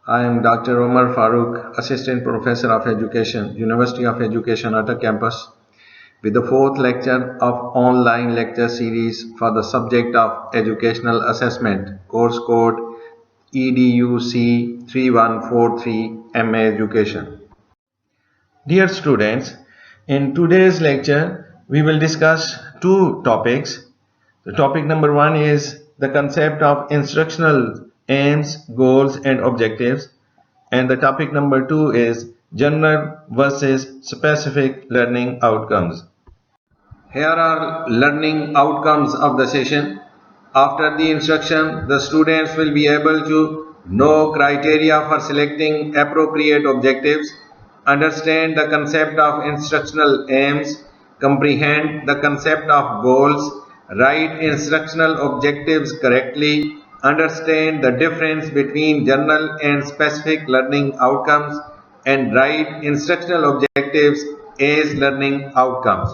I am Dr. Omar Farooq, Assistant Professor of Education, University of Education Atta Campus, with the fourth lecture of online lecture series for the subject of Educational Assessment, course code EDUC 3143 MA Education. Dear students, in today's lecture, we will discuss two topics. The topic number one is the concept of instructional aims, goals, and objectives. And the topic number two is general versus specific learning outcomes. Here are learning outcomes of the session. After the instruction, the students will be able to know criteria for selecting appropriate objectives, understand the concept of instructional aims, comprehend the concept of goals, write instructional objectives correctly, understand the difference between general and specific learning outcomes, and write instructional objectives as learning outcomes.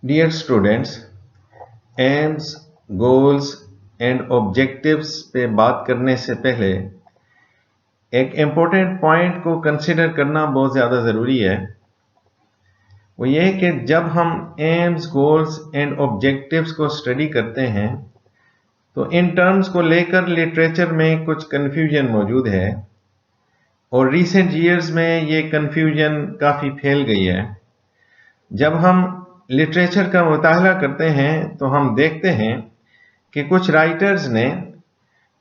Dear students, AIIMS goals and objectives पे बात करने से पहले एक important point को consider करना बहुत ज़्यादा ज़रूरी है। वो ये है कि जब हम एम्स गोल्स एंड ऑब्जेक्टिव्स को स्टडी करते हैं तो इन टर्म्स को लेकर लिटरेचर में कुछ कन्फ्यूजन मौजूद है और रिसेंट ईयर्स में ये कन्फ्यूजन काफ़ी फैल गई है। जब हम लिटरेचर का मुताला करते हैं तो हम देखते हैं कि कुछ राइटर्स ने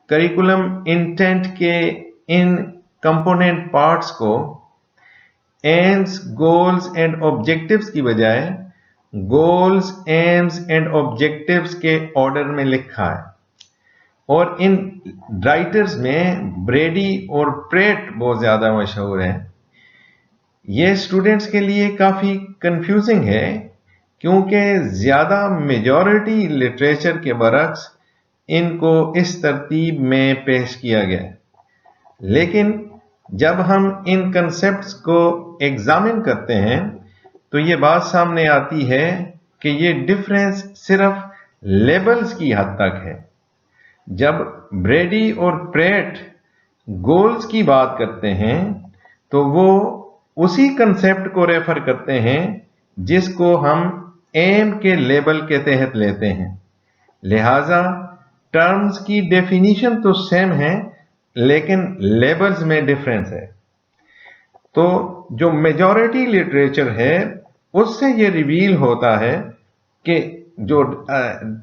करिकुलम इंटेंट के इन कंपोनेंट पार्ट्स को एम्स गोल्स एंड ऑब्जेक्टिव्स की बजाय गोल्स एम्स एंड ऑब्जेक्टिव्स के ऑर्डर में लिखा है और इन राइटर्स में ब्रेडी और प्रेट बहुत ज़्यादा मशहूर हैं। ये स्टूडेंट्स के लिए काफ़ी कंफ्यूजिंग है क्योंकि ज़्यादा मेजॉरिटी लिटरेचर के बरक्स इनको इस तरतीब में पेश किया गया है। लेकिन जब हम इन कंसेप्ट्स को एग्जामिन करते हैं तो ये बात सामने आती है कि ये डिफरेंस सिर्फ लेबल्स की हद तक है। जब ब्रेडी और प्रेट गोल्स की बात करते हैं तो वो उसी कंसेप्ट को रेफर करते हैं जिसको हम एम के लेबल के तहत लेते हैं। लिहाजा टर्म्स की डेफिनेशन तो सेम है लेकिन लेबल्स में डिफरेंस है। तो जो मेजॉरिटी लिटरेचर है उससे ये रिवील होता है कि जो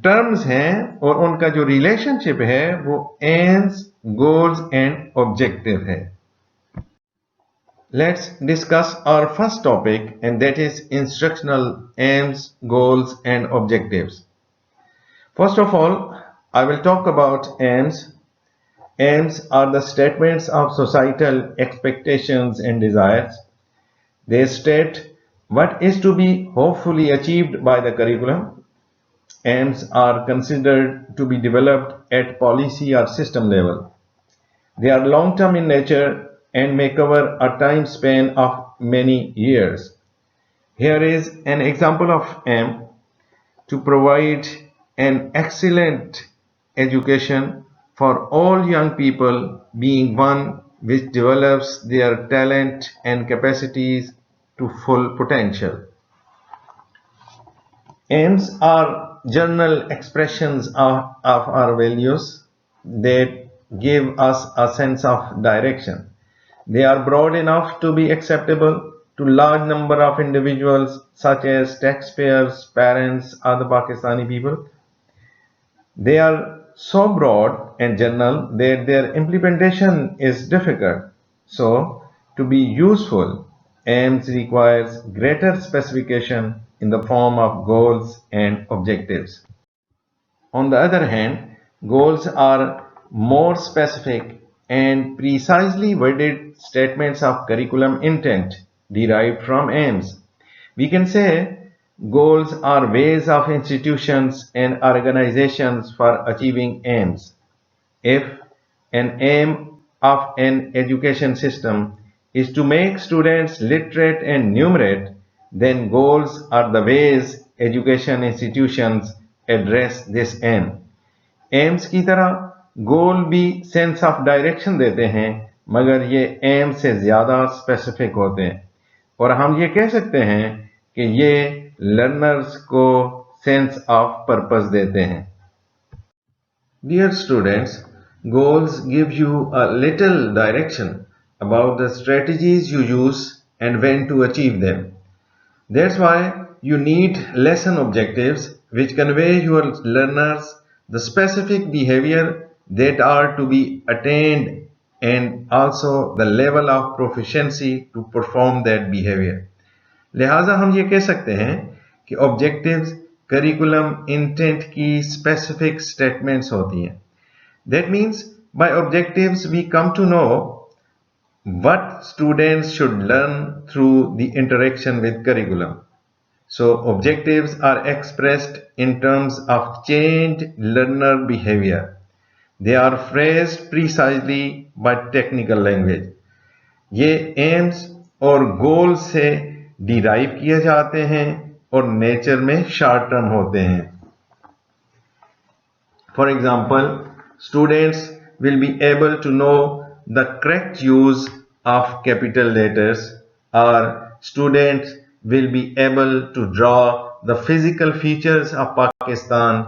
टर्म्स हैं और उनका जो रिलेशनशिप है वो एम्स गोल्स एंड ऑब्जेक्टिव है। Let's discuss our first topic, and that is instructional aims, goals, and objectives. First of all, I will talk about aims. Aims are the statements of societal expectations and desires. They state what is to be hopefully achieved by the curriculum. Aims are considered to be developed at policy or system level. They are long-term in nature and may cover a time span of many years. Here is an example of aim: to provide an excellent education for all young people, being one which develops their talent and capacities to full potential. Aims are general expressions of our values that give us a sense of direction. They are broad enough to be acceptable to large number of individuals such as taxpayers, parents, or the Pakistani people. They are so broad and general that their implementation is difficult. So, to be useful, aims requires greater specification in the form of goals and objectives. On the other hand, goals are more specific and precisely worded statements of curriculum intent derived from aims. We can say goals are ways of institutions and organizations for achieving aims. If an aim of an education system is to make students literate and numerate, then goals are the ways education institutions address this aim. aims की तरह गोल भी sense of direction देते हैं, मगर ये M से ज़्यादा specific होते हैं, और हम ये कह सकते हैं कि ये लर्नर्स को सेंस ऑफ पर्पस देते हैं। Dear students, goals give you a little direction about the strategies you use and when to achieve them. That's why you need lesson objectives which convey your learners the specific behavior that are to be attained and also the level of proficiency to perform that behavior. लिहाजा हम ये कह सकते हैं कि objectives curriculum intent की specific statements होती हैं। That means by objectives we come to know what students should learn through the interaction with curriculum. So objectives are expressed in terms of changed learner behavior. They are phrased precisely by technical language. ये AIIMS और गोल से derive किए जाते हैं और nature में short term होते हैं। For example, students will be able to know the correct use of capital letters, or students will be able to draw the physical features of Pakistan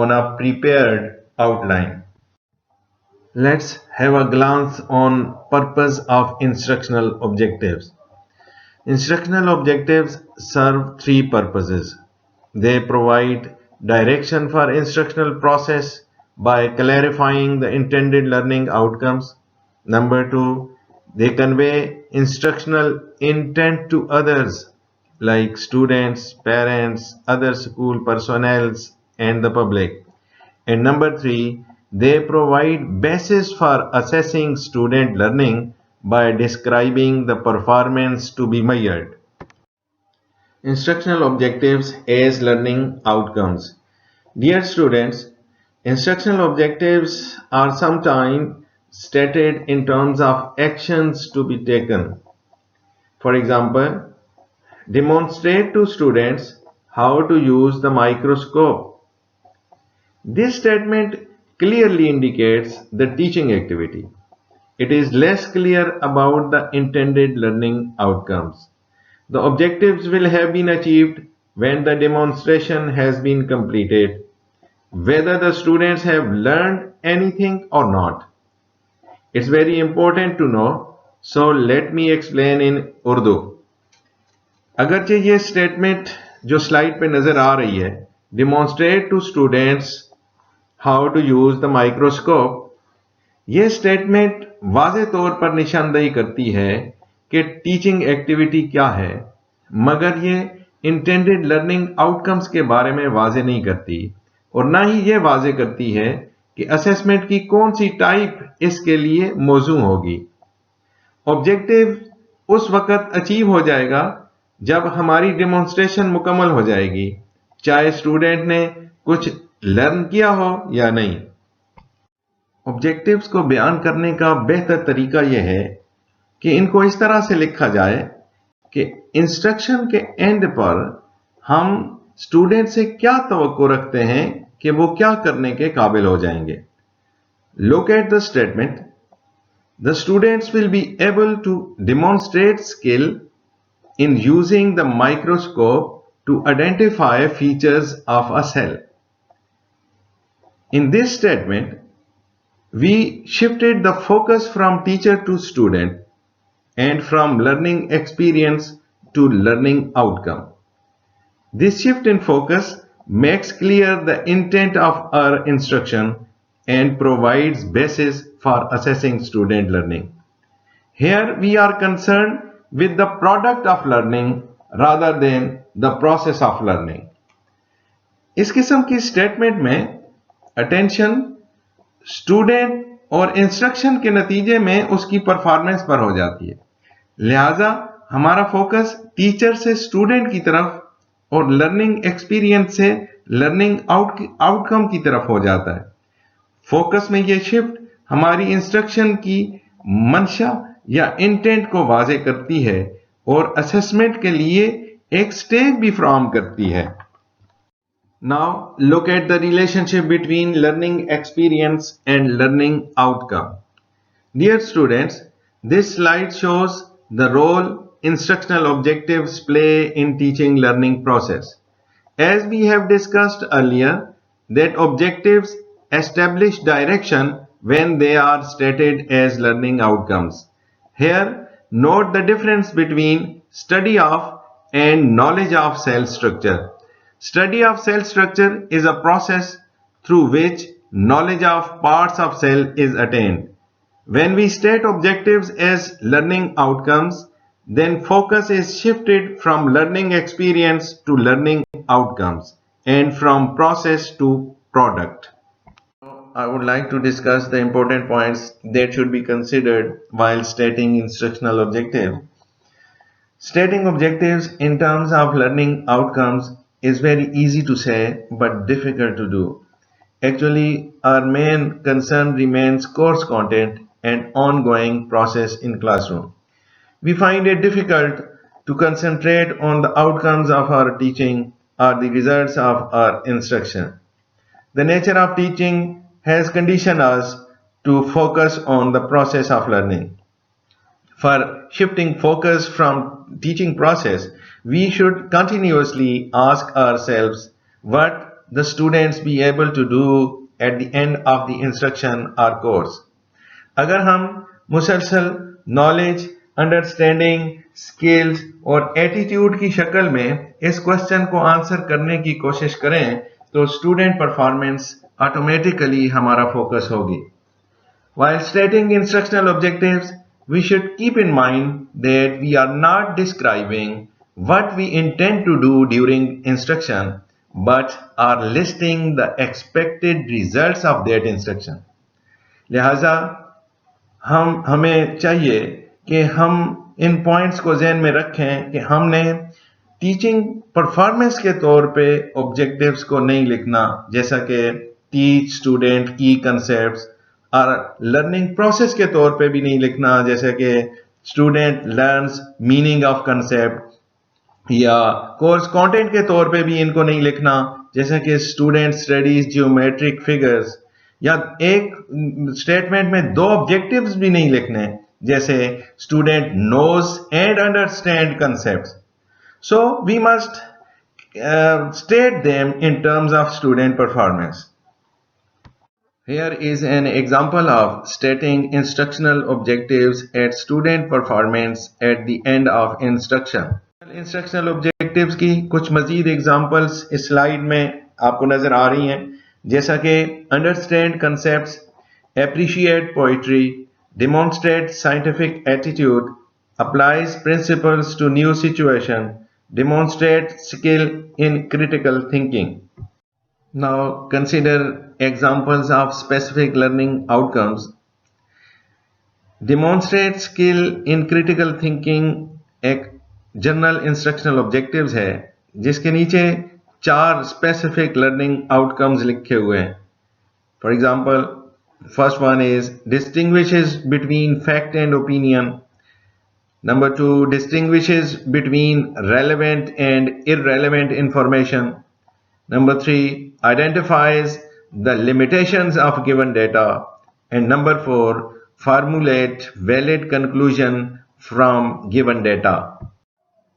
on a prepared outline. Let's have a glance on purpose of instructional objectives. Instructional objectives serve three purposes. They provide direction for instructional process by clarifying the intended learning outcomes. Number two, they convey instructional intent to others like students, parents, other school personnel, and the public. And number three, they provide basis for assessing student learning by describing the performance to be measured. Instructional objectives as learning outcomes. Dear students, instructional objectives are sometimes stated in terms of actions to be taken. For example, demonstrate to students how to use the microscope. This statement clearly indicates the teaching activity. It is less clear about the intended learning outcomes. The objectives will have been achieved when the demonstration has been completed, whether the students have learned anything or not. It's very important to know, so let me explain in Urdu. अगरचे ये statement जो slide पे नजर आ रही है, demonstrate to students how to use the microscope, ये statement वाज़े तौर पर निशानदेही करती है कि टीचिंग एक्टिविटी क्या है, मगर ये इंटेंडेड लर्निंग आउटकम्स के बारे में वाज़े नहीं करती, और ना ही ये वाज़े करती है कि असेसमेंट की कौन सी टाइप इसके लिए मौजू होगी। ऑब्जेक्टिव उस वक्त अचीव हो जाएगा जब हमारी डेमोन्स्ट्रेशन मुकम्मल हो जाएगी, चाहे स्टूडेंट ने कुछ लर्न किया हो या नहीं। ऑब्जेक्टिव्स को बयान करने का बेहतर तरीका यह है कि इनको इस तरह से लिखा जाए कि इंस्ट्रक्शन के एंड पर हम स्टूडेंट से क्या तवक्को रखते हैं कि वो क्या करने के काबिल हो जाएंगे। Look at the statement. The students will be able to demonstrate skill in using the microscope to identify features of a cell. In this statement, we shifted the focus from teacher to student and from learning experience to learning outcome. This shift in focus makes clear the intent of our instruction and provides basis for assessing student learning. Here we are concerned with the product of learning rather than the process of learning. इस किस्म की statement में attention student और instruction के नतीजे में उसकी performance पर हो जाती है। लिहाजा हमारा फोकस टीचर से स्टूडेंट की तरफ और लर्निंग एक्सपीरियंस से लर्निंग आउटकम की तरफ हो जाता है। फोकस में यह शिफ्ट हमारी इंस्ट्रक्शन की मंशा या इंटेंट को वाज़े करती है और असेसमेंट के लिए एक स्टेज भी फ्राहम करती है। Now look at the relationship between learning experience and learning outcome. Dear students, this slide shows the role instructional objectives play in teaching learning process. As we have discussed earlier, that objectives establish direction when they are stated as learning outcomes. Here, note the difference between study of and knowledge of cell structure. Study of cell structure is a process through which knowledge of parts of cell is attained. When we state objectives as learning outcomes, then focus is shifted from learning experience to learning outcomes and from process to product. I would like to discuss the important points that should be considered while stating instructional objective. Stating objectives in terms of learning outcomes is very easy to say but difficult to do. Actually, our main concern remains course content and ongoing process in classroom. We find it difficult to concentrate on the outcomes of our teaching or the results of our instruction. The nature of teaching has conditioned us to focus on the process of learning. For shifting focus from teaching process, we should continuously ask ourselves what the students be able to do at the end of the instruction or course. अगर हम मुसलसल knowledge, understanding, skills और attitude की शक्ल में इस question को answer करने की कोशिश करें तो स्टूडेंट परफॉर्मेंस ऑटोमेटिकली हमारा फोकस होगी. While stating instructional objectives, we should keep in mind that we are not describing what we intend to do during instruction, but are listing the expected results of that instruction. लिहाजा हमें चाहिए कि हम इन points को ज़हन में रखें कि हमने टीचिंग परफॉर्मेंस के तौर पे ऑब्जेक्टिव्स को नहीं लिखना, जैसा कि टीच स्टूडेंट की कंसेप्ट्स, और लर्निंग प्रोसेस के तौर पे भी नहीं लिखना, जैसे कि student learns meaning of concept, या कोर्स कंटेंट के तौर पे भी इनको नहीं लिखना, जैसे कि स्टूडेंट स्टडीज जियोमेट्रिक फिगर्स, या एक स्टेटमेंट में दो ऑब्जेक्टिव्स भी नहीं लिखने, जैसे student knows and understand concepts. So we must state them in terms of student performance. Here is an example of stating instructional objectives at student performance at the end of instruction. Instructional objectives की कुछ मजीद examples इस slide में आपको नजर आ रही हैं, जैसा कि understand concepts, appreciate poetry, demonstrate scientific attitude, applies principles to new situation, demonstrate skill in critical thinking. Now consider examples of specific learning outcomes. Demonstrate skill in critical thinking एक general instructional objectives है जिसके नीचे 4 specific learning outcomes लिखे हुए हैं. For example, first one is distinguishes between fact and opinion. Number 2, distinguishes between relevant and irrelevant information. Number 3, identifies the limitations of given data. And number 4, formulate valid conclusion from given data.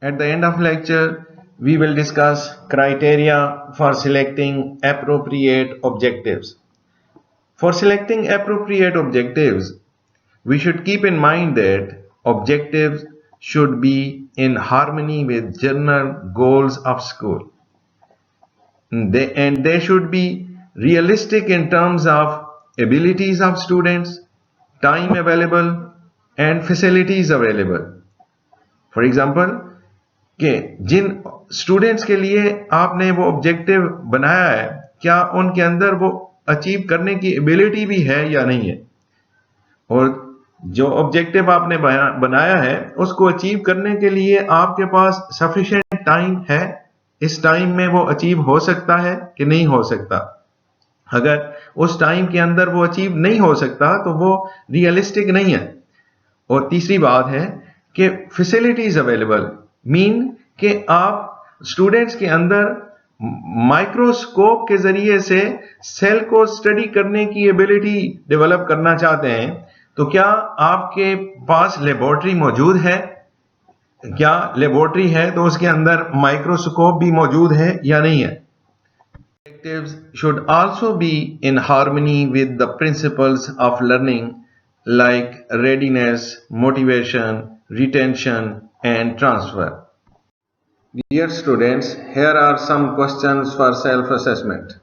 At the end of lecture, we will discuss criteria for selecting appropriate objectives. For selecting appropriate objectives, we should keep in mind that objectives should be in harmony with general goals of school. They should be realistic in terms of abilities of students, time available, and facilities available. For example, कि जिन students के लिए आपने वो objective बनाया है, क्या उनके अंदर वो अचीव करने की एबिलिटी भी है या नहीं है, और जो ऑब्जेक्टिव आपने बनाया है उसको अचीव करने के लिए आपके पास सफिशिएंट टाइम है, इस टाइम में वो अचीव हो सकता है कि नहीं हो सकता. अगर उस टाइम के अंदर वो अचीव नहीं हो सकता तो वो रियलिस्टिक नहीं है. और तीसरी बात है कि फैसिलिटीज अवेलेबल मीन कि आप स्टूडेंट्स के अंदर माइक्रोस्कोप के जरिए से सेल को स्टडी करने की एबिलिटी डेवलप करना चाहते हैं, तो क्या आपके पास लेबोरेटरी मौजूद है? क्या लेबोरेटरी है तो उसके अंदर माइक्रोस्कोप भी मौजूद है या नहीं है? Objectives should also be in harmony with the principles of learning like readiness, motivation, retention, and transfer. Dear students, here are some questions for self-assessment.